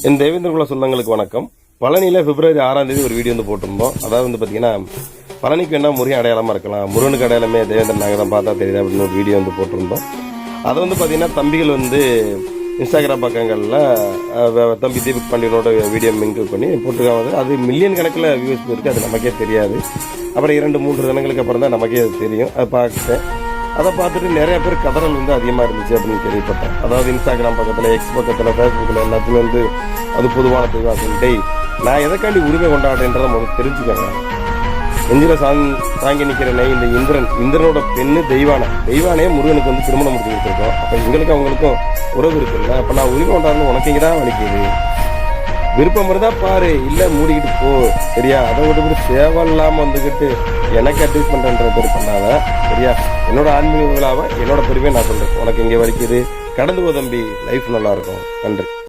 என் தேவேந்திரகுல சொந்தங்களுக்கு வணக்கம். பழனியில் பிப்ரவரி 6ஆம் தேதி ஒரு வீடியோ போட்டிருந்தோம். அதாவது பார்த்தீங்கன்னா பழனிக்கு வேணா முருகன் அடையாளமாக இருக்கலாம், முருகனுக்கு அடையாளமே தேவேந்திரன் நாங்கள் தான் பார்த்தா தெரியுது அப்படின்னு ஒரு வீடியோ போட்டிருந்தோம். அதை பார்த்தீங்கன்னா தம்பிகள் இன்ஸ்டாகிராம் பக்கங்களில் தம்பி தீபக் பாண்டியனோட வீடியோ மிங்கிள் பண்ணி போட்டிருக்காங்க. அது மில்லியன் கணக்கில் வியூஸ் இருக்குது, அது நமக்கே தெரியாது. அப்புறம் 2-3 தினங்களுக்கு அப்புறம் தான் நமக்கே அது தெரியும். அதை பார்த்துட்டேன். அதை பார்த்துட்டு நிறைய பேர் கதறல் அதிகமாக இருந்துச்சு அப்படின்னு கேள்விப்பட்டேன். அதாவது இன்ஸ்டாகிராம் பக்கத்தில், எக்ஸ் பக்கத்தில், ஃபேஸ்புக்கில் எல்லாத்துலேயும் அது பொதுவான தெய்வம் சொல்லிட்டு நான் எதைக்காண்டி உரிமை கொண்டாடுறேன்றதை முதல்ல தெரிஞ்சுக்கோங்க. நெஞ்சில தாங்கி நிற்கிறனே இந்த இந்திரனோட பெண்ணு தெய்வானே முருகனுக்கு திருமணம் முடிச்சு கொடுத்துருக்கோம். அப்போ எங்களுக்கு அவங்களுக்கும் உறவு இருக்குல்ல. அப்போ நான் உரிமை கொண்டாடுறது உனக்கு இங்கே தான் வலிக்குது. விருப்பம் இருந்தால் பாரு, இல்லை மூடிக்கிட்டு போ, சரியா? அதை விட்டு தேவையில்லாமல் எனக்கு அட்வைஸ் பண்ணுறன்ற பேர் பண்ணாத, சரியா? என்னோட ஆன்மீக விழாவை என்னோட பெருமையை நான் சொல்கிறேன். உனக்கு இங்கே வலிக்குது, கடந்து போ தம்பி, லைஃப் நல்லா இருக்கும். நன்றி.